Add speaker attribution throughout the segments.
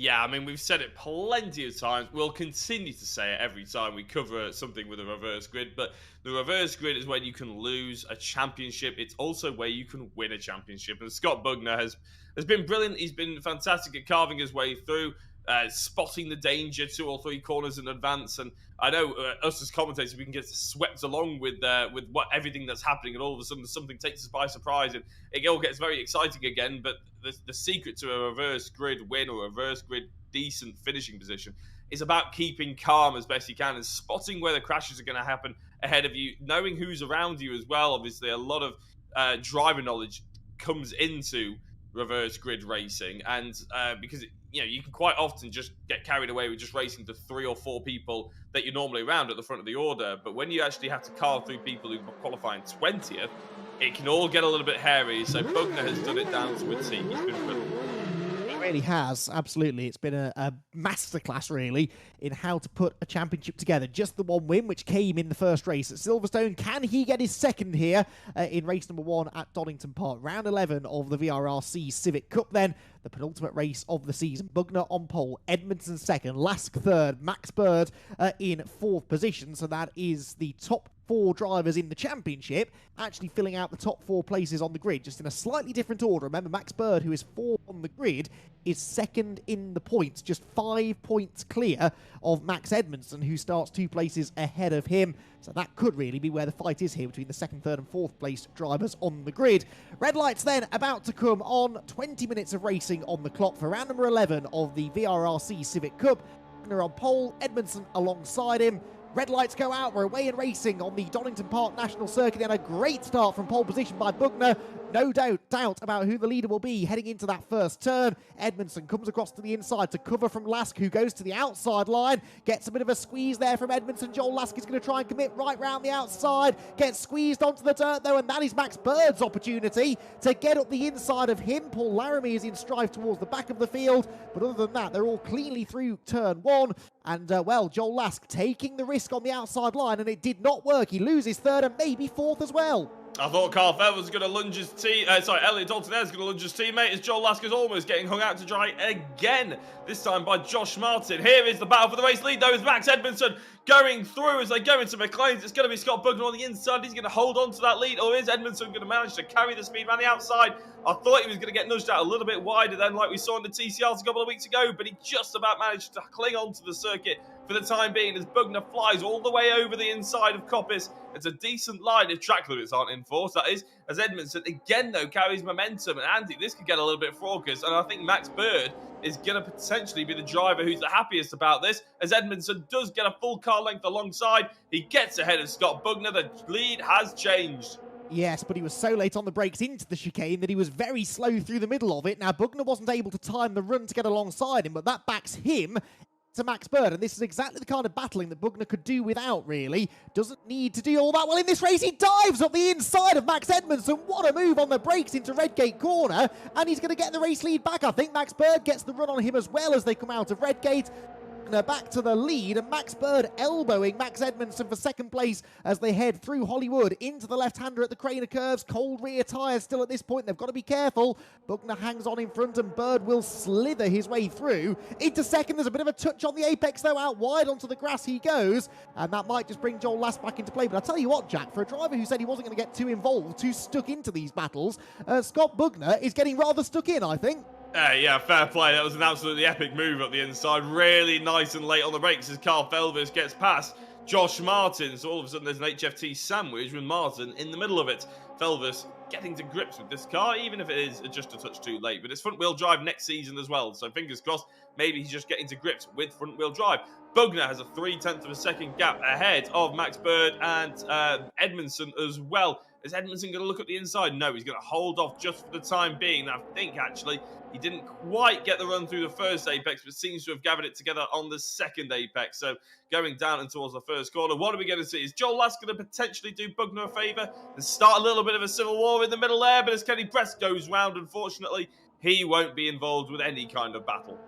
Speaker 1: Yeah, I mean, we've said it plenty of times. We'll continue to say it every time we cover something with a reverse grid. But the reverse grid is when you can lose a championship. It's also where you can win a championship. And Scott Bugner has been brilliant. He's been fantastic at carving his way through, spotting the danger 2 or 3 corners in advance. And I know us as commentators, we can get swept along with what everything that's happening, and all of a sudden something takes us by surprise, and it all gets very exciting again. But the secret to a reverse grid win or a reverse grid decent finishing position is about keeping calm as best you can and spotting where the crashes are going to happen ahead of you, knowing who's around you as well. Obviously, a lot of driver knowledge comes into reverse grid racing, and because you can quite often just get carried away with just racing to 3 or 4 people that you're normally around at the front of the order. But when you actually have to carve through people who qualify in 20th, it can all get a little bit hairy. So Bugner has done it down to a T. He's been brilliant.
Speaker 2: Really has, absolutely. It's been a masterclass, really, in how to put a championship together. Just the one win, which came in the first race at Silverstone. Can he get his second here in race number 1 at Donington Park? Round 11 of the VRRC Civic Cup, then. The penultimate race of the season. Bugner on pole, Edmondson second, Lask third, Max Bird in 4th position. So that is the top 4 drivers in the championship actually filling out the top 4 places on the grid, just in a slightly different order. Remember, Max Bird, who is 4 on the grid, is second in the points, just 5 points clear of Max Edmondson, who starts 2 places ahead of him. So that could really be where the fight is here between the 2nd, 3rd and 4th place drivers on the grid. Red lights then about to come on. 20 minutes of racing on the clock for round number 11 of the VRRC Civic Cup. Bugner on pole, Edmondson alongside him. Red lights go out. We're away and racing on the Donington Park National Circuit, and a great start from pole position by Bugner. No doubt about who the leader will be heading into that first turn. Edmondson comes across to the inside to cover from Lask, who goes to the outside line. Gets a bit of a squeeze there from Edmondson. Joel Lask is going to try and commit right round the outside. Gets squeezed onto the dirt, though, and that is Max Bird's opportunity to get up the inside of him. Paul Laramie is in strife towards the back of the field, but other than that, they're all cleanly through turn 1. And, well, Joel Lask taking the risk on the outside line, and it did not work. He loses 3rd and maybe 4th as well.
Speaker 1: I thought Carl Feather was going to lunge his Elliot Dalton is going to lunge his teammate as Joel Lask is almost getting hung out to dry again, this time by Josh Martin. Here is the battle for the race lead, though, is Max Edmondson going through as they go into McLean's. It's going to be Scott Bugner on the inside. He's going to hold on to that lead, or is Edmondson going to manage to carry the speed around the outside? I thought he was going to get nudged out a little bit wider then, like we saw in the TCRs a couple of weeks ago, but he just about managed to cling on to the circuit for the time being as Bugner flies all the way over the inside of Coppice. It's a decent line if track limits aren't enforced, that is, as Edmondson again, though, carries momentum. And Andy, this could get a little bit fraucous, and I think Max Bird is going to potentially be the driver who's the happiest about this, as Edmondson does get a full car length alongside. He gets ahead of Scott Bugner. The lead has changed.
Speaker 2: Yes, but he was so late on the brakes into the chicane that he was very slow through the middle of it. Now, Bugner wasn't able to time the run to get alongside him, but that backs him to Max Bird, and this is exactly the kind of battling that Bugner could do without, really. Doesn't need to do all that well in this race. He dives up the inside of Max Edmondson. What a move on the brakes into Redgate corner, and he's going to get the race lead back. I think Max Bird gets the run on him as well as they come out of Redgate. Back to the lead, and Max Bird elbowing Max Edmondson for 2nd place as they head through Hollywood into the left-hander at the Craner curves. Cold rear tyres still at this point. They've got to be careful. Bugner hangs on in front, and Bird will slither his way through into 2nd. There's a bit of a touch on the apex, though. Out wide onto the grass he goes, and that might just bring Joel Lask back into play. But I'll tell you what, Jack, for a driver who said he wasn't going to get too involved, too stuck into these battles, Scott Bugner is getting rather stuck in, I think.
Speaker 1: Yeah, fair play. That was an absolutely epic move up the inside. Really nice and late on the brakes as Carl Felvis gets past Josh Martin. So all of a sudden there's an HFT sandwich with Martin in the middle of it. Felvis getting to grips with this car, even if it is just a touch too late. But it's front-wheel drive next season as well. So fingers crossed, maybe he's just getting to grips with front-wheel drive. Bugner has a 0.3 of a second gap ahead of Max Bird and Edmondson as well. Is Edmondson going to look at the inside? No, he's going to hold off just for the time being. I think, actually, he didn't quite get the run through the first apex, but seems to have gathered it together on the 2nd apex. So going down and towards the first corner, what are we going to see? Is Joel Lask going to potentially do Bugner a favour and start a little bit of a civil war in the middle there? But as Kenny Press goes round, unfortunately, he won't be involved with any kind of battle.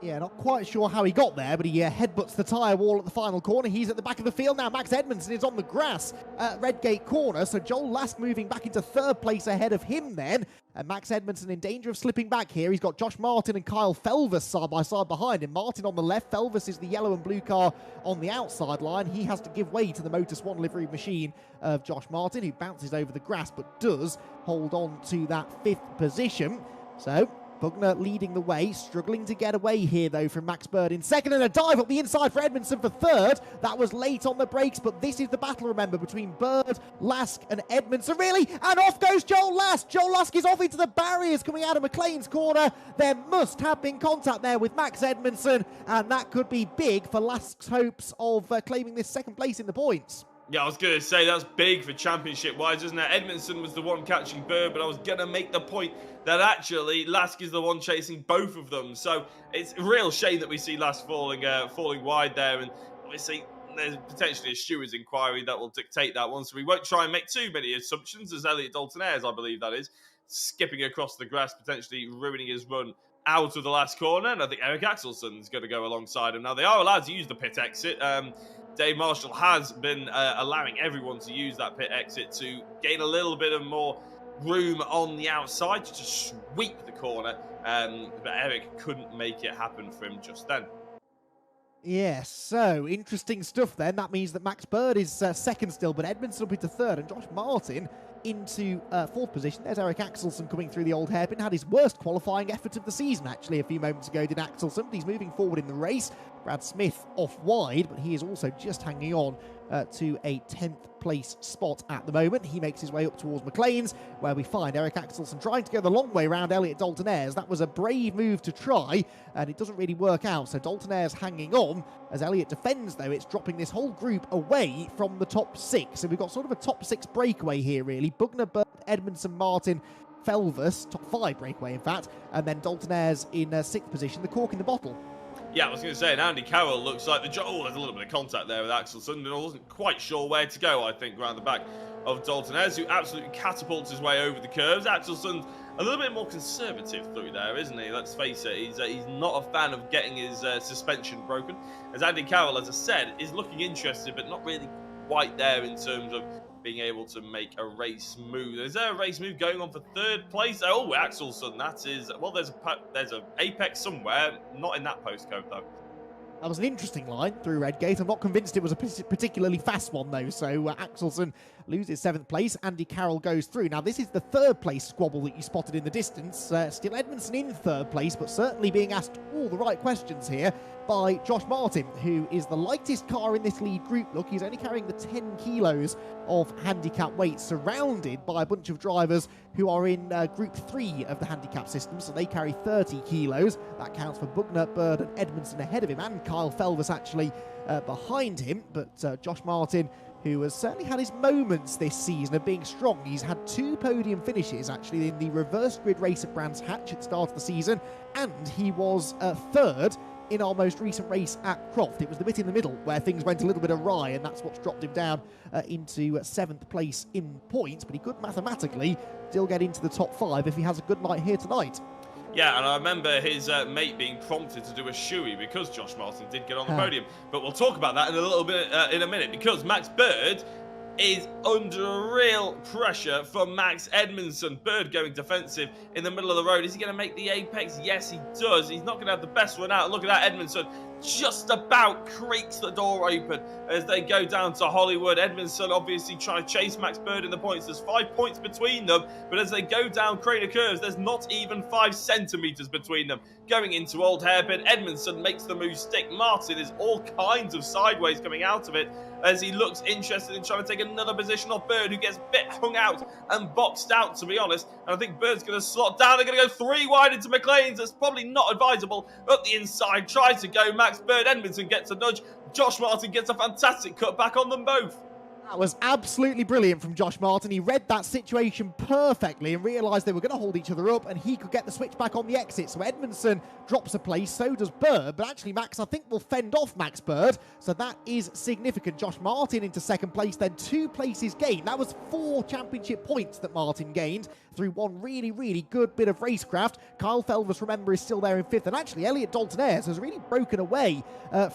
Speaker 2: Yeah, not quite sure how he got there, but he headbutts the tyre wall at the final corner. He's at the back of the field now. Max Edmondson is on the grass at Redgate corner, so Joel Lask moving back into third place ahead of him then. And Max Edmondson in danger of slipping back here. He's got Josh Martin and Kyle Felvis side by side behind him. Martin on the left, Felvis is the yellow and blue car on the outside line. He has to give way to the Motor Swan livery machine of Josh Martin, who bounces over the grass but does hold on to that 5th position. So Bugner leading the way, struggling to get away here though from Max Bird in second, and a dive up the inside for Edmondson for third. That was late on the brakes, but this is the battle, remember, between Bird, Lask and Edmondson, really, and off goes Joel Lask. Joel Lask is off into the barriers coming out of McLean's corner. There must have been contact there with Max Edmondson, and that could be big for Lask's hopes of claiming this second place in the points.
Speaker 1: Yeah, I was going to say that's big for championship-wise, isn't it? Edmondson was the one catching Bird, but I was going to make the point that actually Lask is the one chasing both of them. So it's a real shame that we see Lask falling wide there, and obviously there's potentially a stewards inquiry that will dictate that one, so we won't try and make too many assumptions, as Elliot Dalton-Ayres, I believe that is, skipping across the grass, potentially ruining his run out of the last corner, and I think Eric Axelson's going to go alongside him. Now, they are allowed to use the pit exit. Dave Marshall has been allowing everyone to use that pit exit to gain a little bit of more room on the outside to just sweep the corner, but Eric couldn't make it happen for him just then.
Speaker 2: Yes, so interesting stuff then. That means that Max Bird is second still, but Edmondson up into third, and Josh Martin into fourth position. There's Eric Axelson coming through the old hairpin. Had his worst qualifying effort of the season, actually, a few moments ago, did Axelson. But he's moving forward in the race. Brad Smith off wide, but he is also just hanging on to a 10th place spot at the moment. He makes his way up towards McLean's, where we find Eric Axelson trying to go the long way around Elliot Dalton-Ayres. That was a brave move to try, and it doesn't really work out. So Dalton-Ayres hanging on as Elliot defends, though. It's dropping this whole group away from the top 6. So we've got sort of a top 6 breakaway here, really. Bugner, Bird, Edmondson, Martin, Felvis, top 5 breakaway, in fact, and then Dalton-Ayres in 6th position, the cork in the bottle.
Speaker 1: Yeah, I was going to say, and Andy Carroll looks like there's a little bit of contact there with Axelson, and I wasn't quite sure where to go, I think, around the back of Dalton-Ayres, who absolutely catapults his way over the curves. Axelson's a little bit more conservative through there, isn't he? Let's face it, he's not a fan of getting his suspension broken. As Andy Carroll, as I said, is looking interested, but not really quite there in terms of being able to make a race move. Is there a race move going on for third place? Oh, Axelson, that is... Well, there's a apex somewhere, not in that postcode, though.
Speaker 2: That was an interesting line through Redgate. I'm not convinced it was a particularly fast one, though. So Axelson loses 7th place. Andy Carroll goes through. Now, this is the 3rd place squabble that you spotted in the distance. Still Edmondson in 3rd place, but certainly being asked all the right questions here by Josh Martin, who is the lightest car in this lead group. Look, he's only carrying the 10 kilos of handicap weight, surrounded by a bunch of drivers who are in Group 3 of the handicap system, so they carry 30 kilos. That counts for Bugner, Bird and Edmondson ahead of him, and Kyle Felvis actually behind him. But Josh Martin, who has certainly had his moments this season of being strong. He's had 2 podium finishes, actually, in the reverse grid race at Brands Hatch at the start of the season, and he was 3rd in our most recent race at Croft. It was the bit in the middle where things went a little bit awry, and that's what's dropped him down into 7th place in points, but he could mathematically still get into the top 5 if he has a good night here tonight.
Speaker 1: Yeah, and I remember his mate being prompted to do a shoey because Josh Martin did get on the podium. But we'll talk about that in a little bit in a minute, because Max Bird is under real pressure from Max Edmondson. Bird going defensive in the middle of the road. Is he going to make the apex? Yes, he does. He's not going to have the best run out. Look at that, Edmondson just about creaks the door open as they go down to Hollywood. Edmondson obviously trying to chase Max Bird in the points. There's 5 points between them, but as they go down Crater Curves, there's not even 5 centimetres between them. Going into Old Hairpin, Edmondson makes the move stick. Martin is all kinds of sideways coming out of it as he looks interested in trying to take another position off Bird, who gets a bit hung out and boxed out, to be honest. And I think Bird's going to slot down. They're going to go 3 wide into McLean's. That's probably not advisable. Up the inside, tries to go Max Bird. Edmondson gets a nudge. Josh Martin gets a fantastic cut back on them both.
Speaker 2: That was absolutely brilliant from Josh Martin. He read that situation perfectly and realised they were going to hold each other up, and he could get the switch back on the exit. So Edmondson drops a place, so does Bird. But actually, Max, I think, will fend off Max Bird. So that is significant. Josh Martin into 2nd place, then 2 places gained. That was 4 championship points that Martin gained. through one really, really good bit of racecraft. Kyle Felvers, remember, is still there in 5th, and actually Elliot Dalton-Ayres has really broken away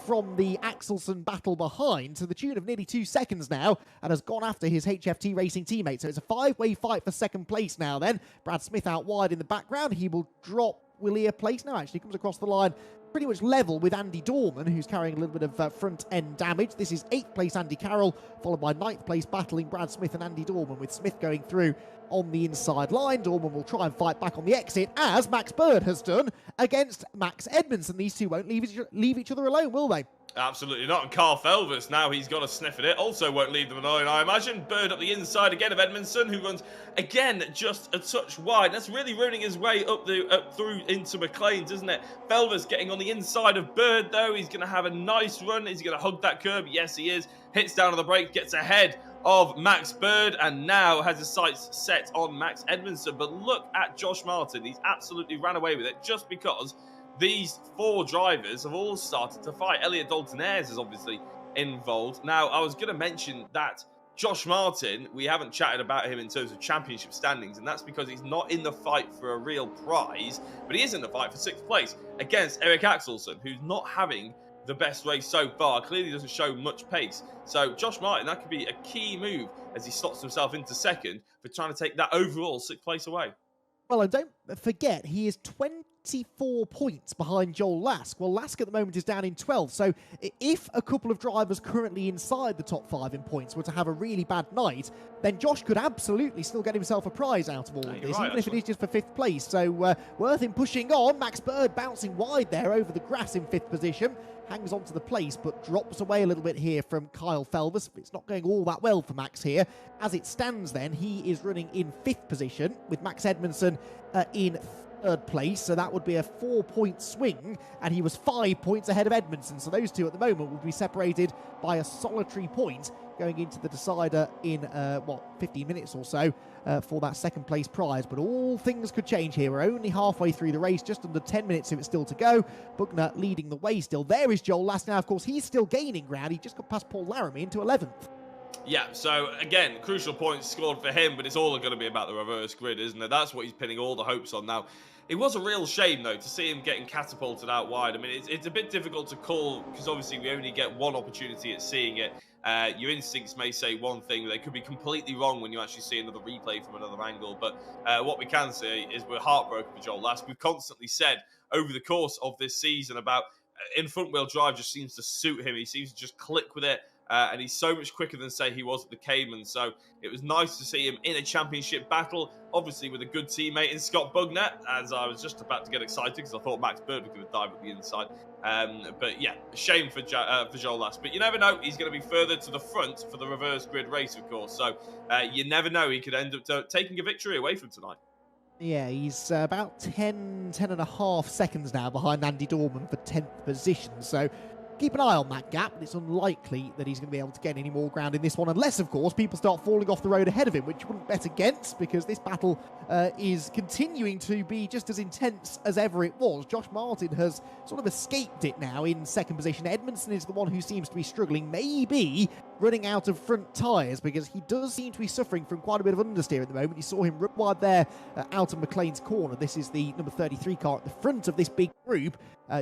Speaker 2: from the Axelsen battle behind to the tune of nearly 2 seconds now, and has gone after his HFT Racing teammate. So it's a 5-way fight for 2nd place now then. Brad Smith out wide in the background. He will drop Willia place. No, actually comes across the line pretty much level with Andy Dorman, who's carrying a little bit of front-end damage. This is 8th place Andy Carroll, followed by 9th place battling Brad Smith and Andy Dorman, with Smith going through on the inside line. Dorman will try and fight back on the exit, as Max Bird has done against Max Edmondson. These two won't leave each other alone, will they?
Speaker 1: Absolutely not. And Carl Felvers, now he's got a sniff at it, also won't leave them alone, I imagine. Bird up the inside again of Edmondson, who runs, again, just a touch wide. That's really ruining his way up through into McLean's, isn't it? Felvers getting on the inside of Bird, though. He's going to have a nice run. Is he going to hug that curb? Yes, he is. Hits down on the brake, gets ahead of Max Bird, and now has his sights set on Max Edmondson. But look at Josh Martin. He's absolutely ran away with it just because these 4 drivers have all started to fight. Elliot Dalton-Ayres is obviously involved. Now, I was going to mention that Josh Martin, we haven't chatted about him in terms of championship standings, and that's because he's not in the fight for a real prize, but he is in the fight for 6th place against Eric Axelsen, who's not having the best race so far. Clearly doesn't show much pace. So Josh Martin, that could be a key move as he slots himself into 2nd for trying to take that overall 6th place away.
Speaker 2: Well, and don't forget, he is 24 points behind Joel Lask. Well, Lask at the moment is down in 12th, so if a couple of drivers currently inside the top 5 in points were to have a really bad night, then Josh could absolutely still get himself a prize out of all of this, even if it is just for 5th place. So worth him pushing on. Max Bird bouncing wide there over the grass in 5th position. Hangs on to the place, but drops away a little bit here from Kyle Felvers. It's not going all that well for Max here. As it stands then, he is running in 5th position, with Max Edmondson in 3rd place, so that would be a 4-point swing, and he was 5 points ahead of Edmondson. So those two at the moment would be separated by a solitary point going into the decider in 15 minutes or so for that 2nd place prize. But all things could change here. We're only halfway through the race, just under 10 minutes if it's still to go. Buckner leading the way still. There is Joel Last now. Of course, he's still gaining ground. He just got past Paul Laramie into 11th.
Speaker 1: Yeah, so again, crucial points scored for him, but it's all going to be about the reverse grid, isn't it? That's what he's pinning all the hopes on now. It was a real shame, though, to see him getting catapulted out wide. I mean, it's a bit difficult to call, because obviously we only get one opportunity at seeing it. Your instincts may say one thing, but they could be completely wrong when you actually see another replay from another angle. But what we can say is we're heartbroken for Joel Lask. We've constantly said over the course of this season about in front-wheel drive just seems to suit him. He seems to just click with it. And he's so much quicker than, say, he was at the Cayman. So it was nice to see him in a championship battle, obviously with a good teammate in Scott Bugnett, as I was just about to get excited because I thought Max Bird was going to dive at the inside. But yeah, a shame for Joel Last. But you never know. He's going to be further to the front for the reverse grid race, of course. So you never know. He could end up taking a victory away from tonight.
Speaker 2: Yeah, he's about 10 and a half seconds now behind Andy Dorman for 10th position. So keep an eye on that gap, but it's unlikely that he's going to be able to gain any more ground in this one, unless, of course, people start falling off the road ahead of him, which you wouldn't bet against, because this battle is continuing to be just as intense as ever it was. Josh Martin has sort of escaped it now in 2nd position. Edmondson is the one who seems to be struggling, maybe running out of front tyres, because he does seem to be suffering from quite a bit of understeer at the moment. You saw him run wide there out of McLean's corner. This is the number 33 car at the front of this big group,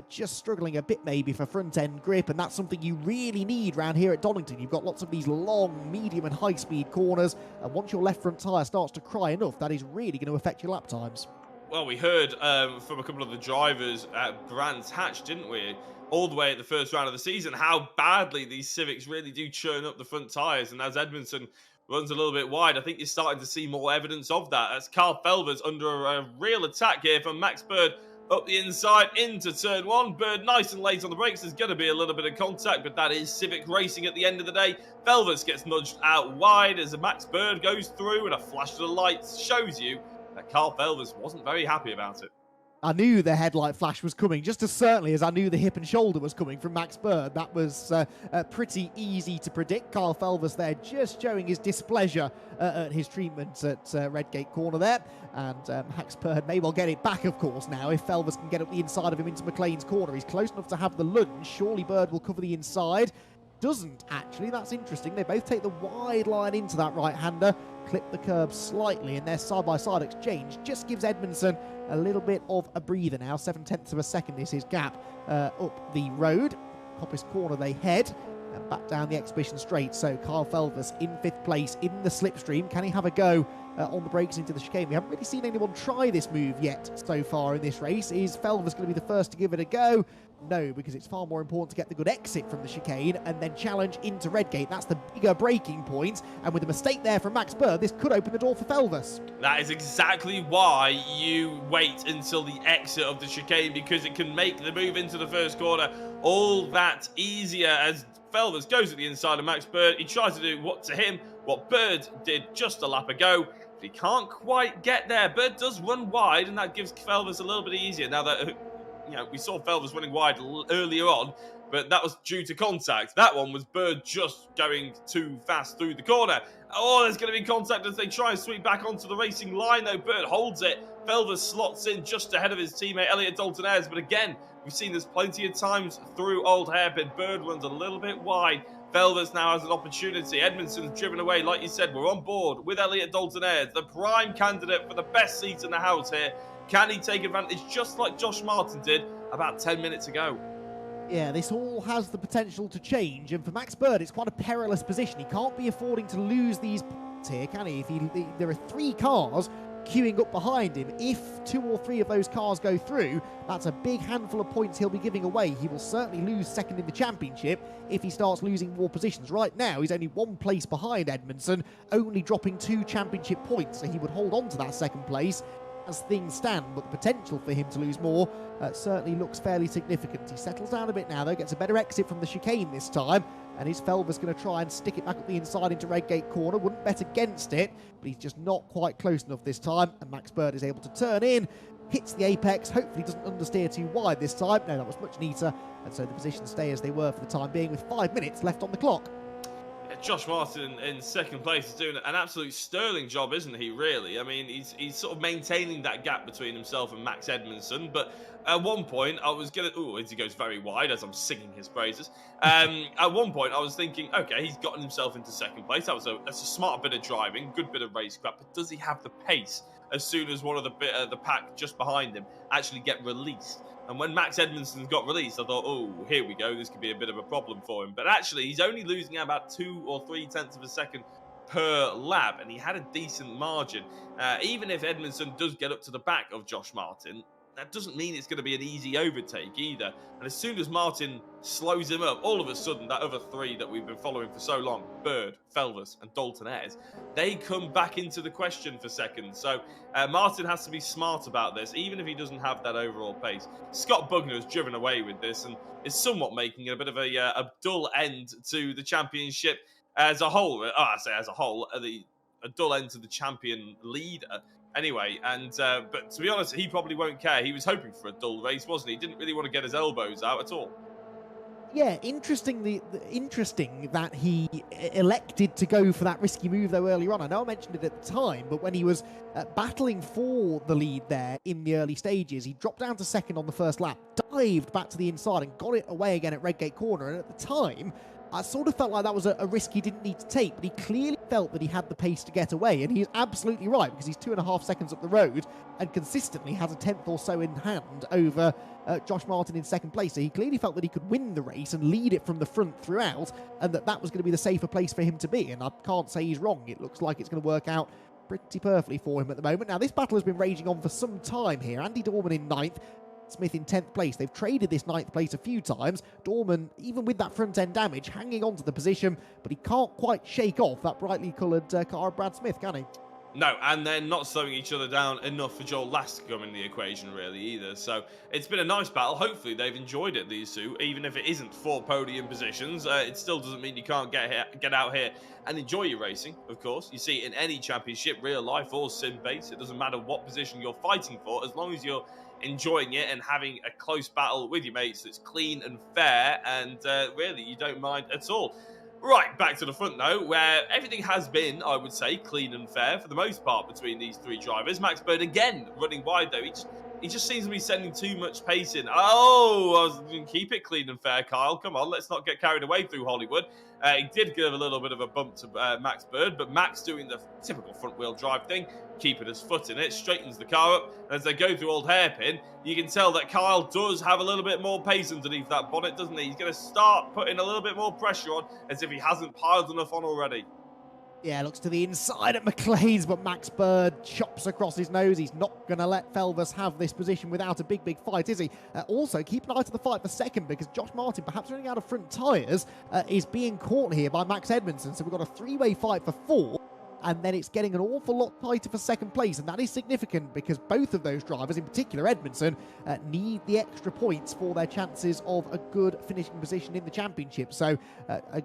Speaker 2: just struggling a bit maybe for front-end grip, and that's something you really need around here at Donington. You've got lots of these long, medium and high-speed corners, and once your left front tyre starts to cry enough, that is really going to affect your lap times.
Speaker 1: Well, we heard from a couple of the drivers at Brands Hatch, didn't we, all the way at the first round of the season, how badly these Civics really do churn up the front tyres. And as Edmondson runs a little bit wide, I think you're starting to see more evidence of that. As Carl Felvers under a real attack here from Max Bird up the inside into turn 1. Bird nice and late on the brakes. There's going to be a little bit of contact, but that is Civic racing at the end of the day. Felvers gets nudged out wide as Max Bird goes through, and a flash of the lights shows you that Carl Felvers wasn't very happy about it.
Speaker 2: I knew the headlight flash was coming, just as certainly as I knew the hip and shoulder was coming from Max Bird. That was pretty easy to predict. Carl Felvers there just showing his displeasure at his treatment at Redgate Corner there. And Max Bird may well get it back, of course, now, if Felvers can get up the inside of him into McLean's corner. He's close enough to have the lunge. Surely Bird will cover the inside. Doesn't, actually. That's interesting. They both take the wide line into that right-hander. clip the curb slightly, and their side-by-side exchange just gives Edmondson a little bit of a breather now. 7/10 of a second is his gap up the road. Coppice Corner they head, and back down the exhibition straight. So Kyle Felvers in 5th place in the slipstream. Can he have a go on the brakes into the chicane? We haven't really seen anyone try this move yet so far in this race. Is Felvers going to be the first to give it a go? No, because it's far more important to get the good exit from the chicane and then challenge into Redgate. That's the bigger braking point. And with a mistake there from Max Bird, this could open the door for Felvers.
Speaker 1: That is exactly why you wait until the exit of the chicane, because it can make the move into the first corner all that easier. As Felvers goes at the inside of Max Bird, he tries to do what Bird did just a lap ago, but he can't quite get there. Bird does run wide, and that gives Felvers a little bit easier. Now that we saw Felvers running wide earlier on, but that was due to contact. That one was Bird just going too fast through the corner. Oh, there's going to be contact as they try and sweep back onto the racing line, though. Bird holds it. Felvers slots in just ahead of his teammate Elliot Dalton-Ayres, but again, we've seen this plenty of times through Old Hairpin. Bird runs a little bit wide. Felvers now has an opportunity. Edmondson's driven away. Like you said, we're on board with Elliot Dalton-Ayres, the prime candidate for the best seat in the house here. Can he take advantage just like Josh Martin did about 10 minutes ago?
Speaker 2: Yeah, this all has the potential to change, and for Max Bird, it's quite a perilous position. He can't be affording to lose these points here, can he? There are 3 cars queuing up behind him. If 2 or 3 of those cars go through, that's a big handful of points he'll be giving away. He will certainly lose second in the championship if he starts losing more positions. Right now, he's only 1 place behind Edmondson, only dropping 2 championship points, so he would hold on to that second place as things stand, but the potential for him to lose more certainly looks fairly significant. He settles down a bit now, though, gets a better exit from the chicane this time, and is Felvers going to try and stick it back up the inside into Redgate Corner? Wouldn't bet against it, but he's just not quite close enough this time, and Max Bird is able to turn in, hits the apex, hopefully doesn't understeer too wide this time. No, that was much neater, and so the positions stay as they were for the time being with 5 minutes left on the clock.
Speaker 1: Josh Martin in second place is doing an absolute sterling job, isn't he, really? I mean, he's sort of maintaining that gap between himself and Max Edmondson, but at one point I was going to... Oh, as he goes very wide as I'm singing his praises. At one point I was thinking, okay, he's gotten himself into second place. That's a smart bit of driving, good bit of racecraft, but does he have the pace as soon as one of the pack just behind him actually get released? And when Max Edmondson got released, I thought, oh, here we go. This could be a bit of a problem for him. But actually, he's only losing about 2 or 3 tenths of a second per lap, and he had a decent margin. Even if Edmondson does get up to the back of Josh Martin, that doesn't mean it's going to be an easy overtake either. And as soon as Martin slows him up, all of a sudden, that other 3 that we've been following for so long, Bird, Felvers, and Dalton-Ayres, they come back into the question for seconds. So Martin has to be smart about this, even if he doesn't have that overall pace. Scott Bugner has driven away with this and is somewhat making it a bit of a dull end to the championship as a whole. I say as a whole, a dull end to the champion leader. Anyway, but to be honest, he probably won't care. He was hoping for a dull race, wasn't he? He didn't really want to get his elbows out at all.
Speaker 2: Yeah, interesting that he elected to go for that risky move, though, earlier on. I know I mentioned it at the time, but when he was battling for the lead there in the early stages, he dropped down to second on the first lap, dived back to the inside and got it away again at Redgate Corner. And at the time, I sort of felt like that was a risk he didn't need to take, but he clearly felt that he had the pace to get away, and he's absolutely right, because he's 2.5 seconds up the road and consistently has a tenth or so in hand over Josh Martin in second place. So he clearly felt that he could win the race and lead it from the front throughout, and that was going to be the safer place for him to be, and I can't say he's wrong. It looks like it's going to work out pretty perfectly for him at the moment. Now, this battle has been raging on for some time here. Andy Dorman in 9th, Smith in 10th place. They've traded this 9th place a few times. Dorman, even with that front end damage, hanging on to the position, but he can't quite shake off that brightly coloured car of Brad Smith, can he?
Speaker 1: No, and they're not slowing each other down enough for Joel Last to come in the equation, really, either. So it's been a nice battle. Hopefully they've enjoyed it, these two. Even if it isn't 4 podium positions, it still doesn't mean you can't get out here and enjoy your racing, of course. You see it in any championship, real life or sim-based. It doesn't matter what position you're fighting for, as long as you're enjoying it and having a close battle with your mates that's clean and fair, and really, you don't mind at all. Right, back to the front though, where everything has been, I would say, clean and fair for the most part between these 3 drivers. Max Bird again running wide though. he just seems to be sending too much pace in. Oh, I was going to keep it clean and fair, Kyle. Come on, let's not get carried away through Hollywood. He did give a little bit of a bump to Max Bird, but Max doing the typical front-wheel drive thing, keeping his foot in it, straightens the car up. And as they go through Old Hairpin, you can tell that Kyle does have a little bit more pace underneath that bonnet, doesn't he? He's going to start putting a little bit more pressure on, as if he hasn't piled enough on already.
Speaker 2: Yeah, looks to the inside at McLean's, but Max Bird chops across his nose. He's not going to let Felvers have this position without a big fight, is he? Also, keep an eye to the fight for second, because Josh Martin, perhaps running out of front tyres, is being caught here by Max Edmondson. So we've got a three-way fight for four. And then it's getting an awful lot tighter for second place, and that is significant because both of those drivers, in particular Edmondson, need the extra points for their chances of a good finishing position in the championship. So,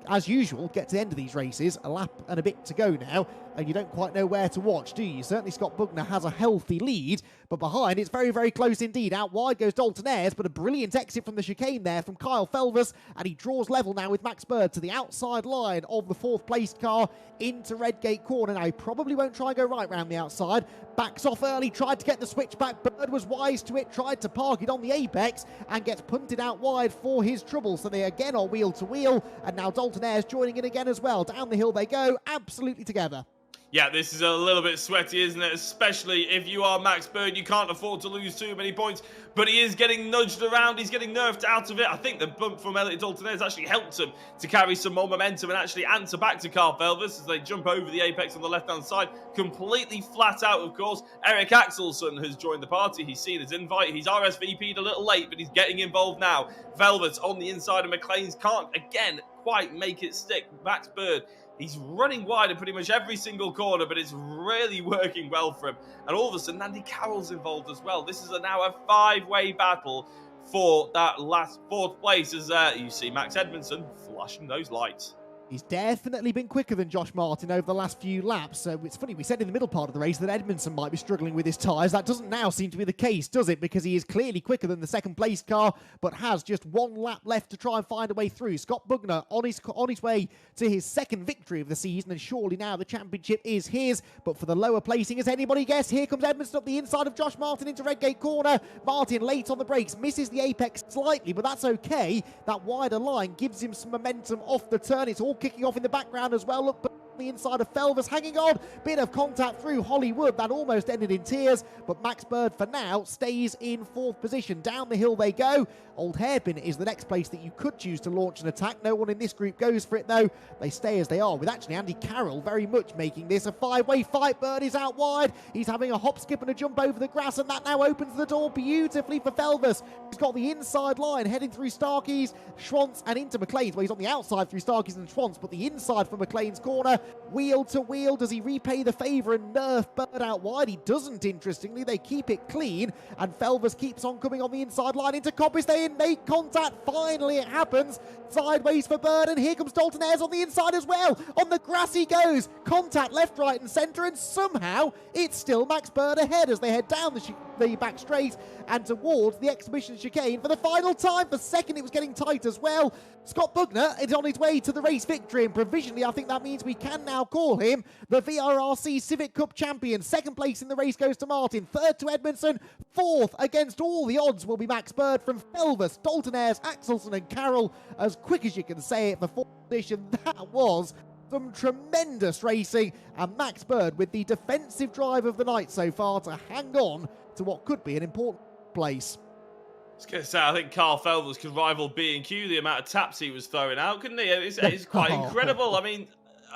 Speaker 2: as usual, get to the end of these races, a lap and a bit to go now, and you don't quite know where to watch, do you? Certainly Scott Bugner has a healthy lead, but behind it's very close indeed. Out wide goes Dalton Ayres, but a brilliant exit from the chicane there from Kyle Felvers, and he draws level now with Max Bird to the outside line of the fourth placed car into Redgate Corner. Now he probably won't try and go right round the outside. Backs off early, tried to get the switch back. Bird was wise to it, tried to park it on the apex and gets punted out wide for his trouble. So they again are wheel to wheel, and now Dalton Ayres joining in again as well. Down the hill they go, absolutely together.
Speaker 1: Yeah, this is a little bit sweaty, isn't it? Especially if you are Max Bird, you can't afford to lose too many points. But he is getting nudged around, he's getting nerfed out of it. I think the bump from Elliot Dalton has actually helped him to carry some more momentum and actually answer back to Carl Felvers as they jump over the apex on the left-hand side. Completely flat out, of course. Eric Axelsson has joined the party. He's seen his invite. He's RSVP'd a little late, but he's getting involved now. Felvers on the inside of McLean's can't, again, quite make it stick. Max Bird, he's running wide in pretty much every single corner, but it's really working well for him. And all of a sudden, Andy Carroll's involved as well. This is now a five-way battle for that last fourth place as you see Max Edmondson flashing those lights.
Speaker 2: He's definitely been quicker than Josh Martin over the last few laps. So it's funny, we said in the middle part of the race that Edmondson might be struggling with his tyres. That doesn't now seem to be the case, does it? Because he is clearly quicker than the second place car, but has just one lap left to try and find a way through. Scott Bugner on his way to his second victory of the season, and surely now the championship is his. But for the lower placing, has anybody guessed? Here comes Edmondson up the inside of Josh Martin into Redgate Corner. Martin late on the brakes, misses the apex slightly, but that's okay. That wider line gives him some momentum off the turn. It's all kicking off in the background as well. Look, the inside of Felvers hanging on, bit of contact through Hollywood that almost ended in tears, but Max Bird for now stays in fourth position. Down the hill they go. Old Hairpin is the next place that you could choose to launch an attack. No one in this group goes for it though. They stay as they are, with actually Andy Carroll very much making this a five-way fight. Bird is out wide, he's having a hop, skip and a jump over the grass, and that now opens the door beautifully for Felvers. He's got the inside line heading through Starkey's, Schwantz and into McLean's. Well, he's on the outside through Starkey's and Schwantz, but the inside for McLean's corner. Wheel to wheel, does he repay the favour and nerf Bird out wide? He doesn't, interestingly. They keep it clean, and Felvers keeps on coming on the inside line into Coppis. They make contact. Finally, it happens. Sideways for Bird, and here comes Dalton Ayres on the inside as well. On the grass he goes. Contact left, right, and centre, and somehow it's still Max Bird ahead as they head down the back straight and towards the exhibition chicane for the final time. For second, it was getting tight as well. Scott Bugner is on his way to the race victory, and provisionally I think that means we can now call him the VRRC Civic Cup champion. Second place in the race goes to Martin, third to Edmondson, fourth against all the odds will be Max Bird. From Felvers, Dalton Ayres, Axelsson and Carroll, as quick as you can say it, for fourth position. That was some tremendous racing, and Max Bird with the defensive drive of the night so far to hang on to what could be an important place.
Speaker 1: I was going to say, I think Carl Felvers could rival B&Q, the amount of taps he was throwing out, couldn't he? It's quite incredible. I mean,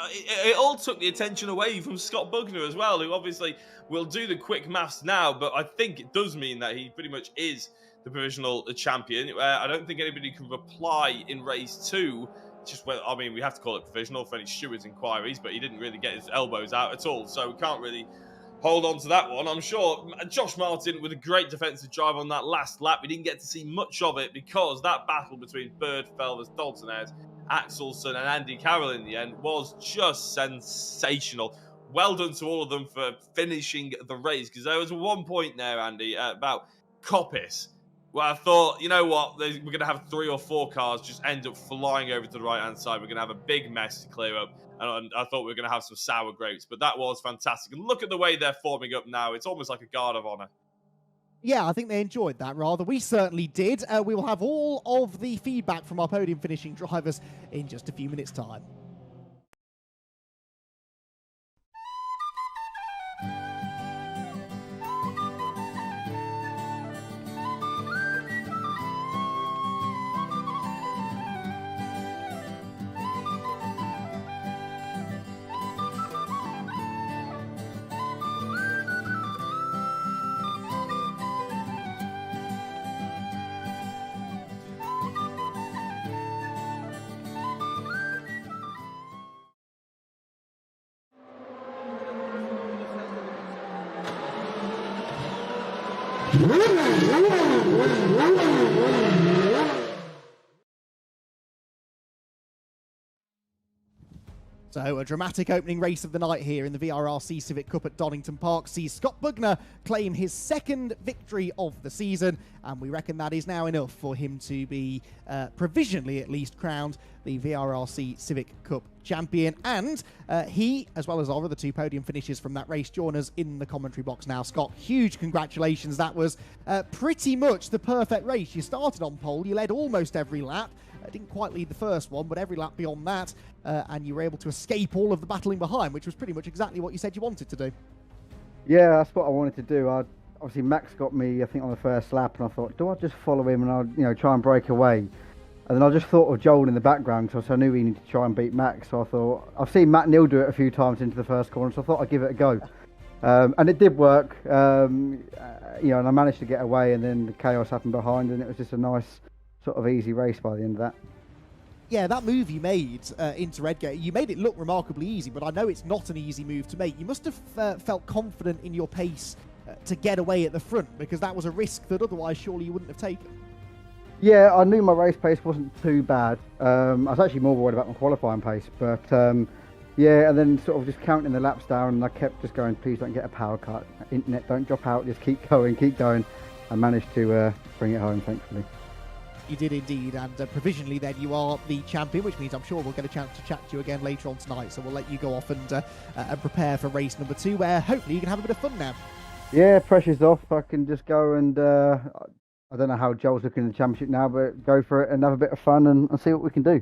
Speaker 1: it all took the attention away from Scott Bugner as well, who obviously will do the quick maths now, but I think it does mean that he pretty much is the provisional champion. I don't think anybody can reply in race 2. Just, well, I mean, we have to call it provisional for any stewards' inquiries, but he didn't really get his elbows out at all, so we can't really hold on to that one. I'm sure Josh Martin with a great defensive drive on that last lap. We didn't get to see much of it because that battle between Bird, Felvers, Dalton Ayres, Axelsson and Andy Carroll in the end was just sensational. Well done to all of them for finishing the race, because there was one point there, Andy, about Coppis, where I thought, you know what, we're going to have 3 or 4 cars just end up flying over to the right-hand side. We're going to have a big mess to clear up. And I thought we were going to have some sour grapes, but that was fantastic. And look at the way they're forming up now. It's almost like a guard of honour.
Speaker 2: Yeah, I think they enjoyed that rather. We certainly did. We will have all of the feedback from our podium finishing drivers in just a few minutes' time. So a dramatic opening race of the night here in the VRRC Civic Cup at Donington Park sees Scott Bugner claim his second victory of the season, and we reckon that is now enough for him to be provisionally at least crowned the VRRC Civic Cup champion. And he, as well as our other two podium finishes from that race, join us in the commentary box now. Scott, huge congratulations. That was pretty much the perfect race. You started on pole, you led almost every lap. Didn't quite lead the first one, but every lap beyond that, and you were able to escape all of the battling behind, which was pretty much exactly what you said you wanted to do.
Speaker 3: Yeah, that's what I wanted to do. Obviously, Max got me, I think, on the first lap, and I thought, do I just follow him and I'll, try and break away? And then I just thought of Joel in the background, because I knew he needed to try and beat Max. So I thought, I've seen Matt Neal do it a few times into the first corner, so I thought I'd give it a go. And it did work, and I managed to get away, and then the chaos happened behind, and it was just a nice sort of easy race by the end of that.
Speaker 2: Yeah, that move you made into Redgate, you made it look remarkably easy, but I know it's not an easy move to make. You must have felt confident in your pace to get away at the front, because that was a risk that otherwise surely you wouldn't have taken.
Speaker 3: Yeah, I knew my race pace wasn't too bad. I was actually more worried about my qualifying pace, but yeah, and then sort of just counting the laps down, and I kept just going, please don't get a power cut. Internet, don't drop out, just keep going. I managed to bring it home, thankfully.
Speaker 2: You did indeed, and provisionally then you are the champion, which means I'm sure we'll get a chance to chat to you again later on tonight, so we'll let you go off and prepare for race number 2, where hopefully you can have a bit of fun now.
Speaker 3: Yeah, pressure's off. I can just go and, I don't know how Joel's looking in the championship now, but go for it and have a bit of fun and see what we can do.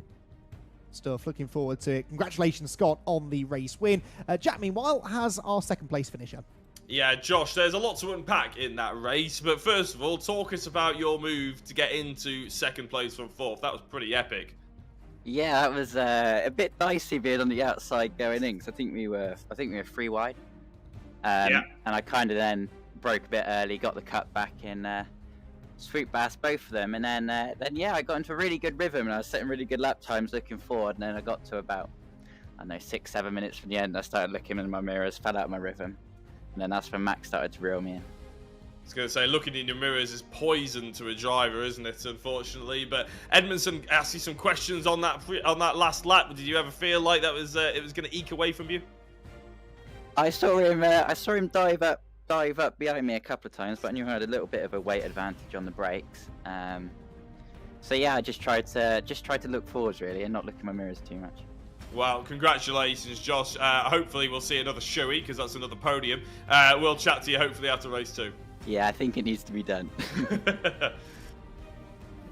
Speaker 2: Stuff, looking forward to it. Congratulations, Scott, on the race win. Jack, meanwhile, has our second place finisher.
Speaker 1: Yeah, Josh, there's a lot to unpack in that race, but first of all, talk us about your move to get into second place from fourth. That was pretty epic.
Speaker 4: Yeah, that was a bit dicey being on the outside going in, because I think we were 3 wide.
Speaker 1: Yeah.
Speaker 4: And I kind of then broke a bit early, got the cut back in, sweep past both of them, and then yeah, I got into a really good rhythm, and I was setting really good lap times looking forward, and then I got to about, 6-7 minutes from the end, I started looking in my mirrors, fell out of my rhythm. And then that's when Max started to reel me in.
Speaker 1: I was going to say, looking in your mirrors is poison to a driver, isn't it, unfortunately? But Edmondson asked you some questions on that last lap. Did you ever feel like that was it was going to eke away from you?
Speaker 4: I saw him dive up behind me a couple of times, but I knew I had a little bit of a weight advantage on the brakes. So yeah, I just tried to look forwards really and not look in my mirrors too much.
Speaker 1: Well, congratulations, Josh. Hopefully we'll see another showy, because that's another podium. We'll chat to you hopefully after race 2.
Speaker 4: Yeah, I think it needs to be done.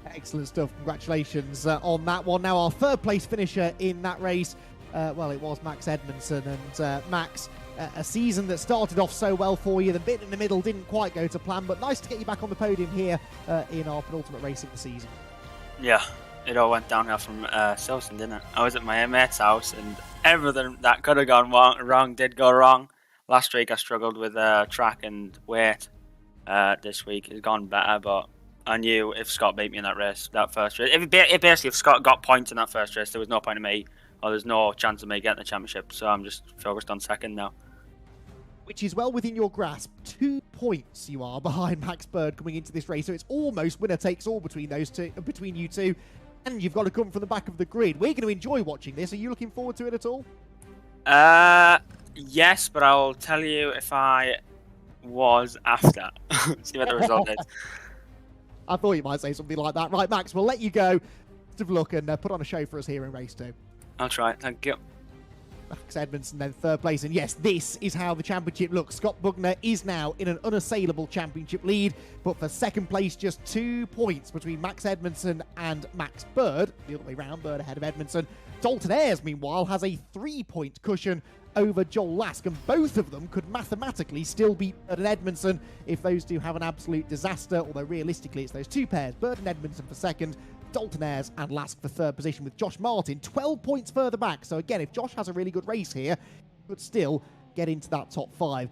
Speaker 2: Excellent stuff. Congratulations on that one. Now, our third place finisher in that race, well, it was Max Edmondson. And Max, a season that started off so well for you. The bit in the middle didn't quite go to plan, but nice to get you back on the podium here in our penultimate race of the season.
Speaker 5: Yeah. It all went downhill from Silverstone, didn't it? I was at my mate's house, and everything that could have gone wrong did go wrong. Last week I struggled with track and weight. This week it's gone better, but I knew if Scott beat me in that first race, if Scott got points in that first race, there was no point in me, or there's no chance of me getting the championship. So I'm just focused on second now.
Speaker 2: Which is well within your grasp. 2 points you are behind Max Bird coming into this race, so it's almost winner takes all between you two. And you've got to come from the back of the grid. We're going to enjoy watching this. Are you looking forward to it at all?
Speaker 5: Yes, but I'll tell you if I was after. See what the result is.
Speaker 2: I thought you might say something like that. Right, Max, we'll let you go. Have a look and put on a show for us here in race 2.
Speaker 5: I'll try. Thank you.
Speaker 2: Max Edmondson then third place. And yes, this is how the championship looks. Scott Bugner is now in an unassailable championship lead, but for second place, just 2 points between Max Edmondson and Max Bird. The other way round, Bird ahead of Edmondson. Dalton Ayres, meanwhile, has a 3-point cushion over Joel Lask, and both of them could mathematically still beat Bird and Edmondson if those two have an absolute disaster, although realistically it's those two pairs, Bird and Edmondson for second, Dalton Ayres and Lask for third position, with Josh Martin 12 points further back. So again, if Josh has a really good race here, he could still get into that top 5.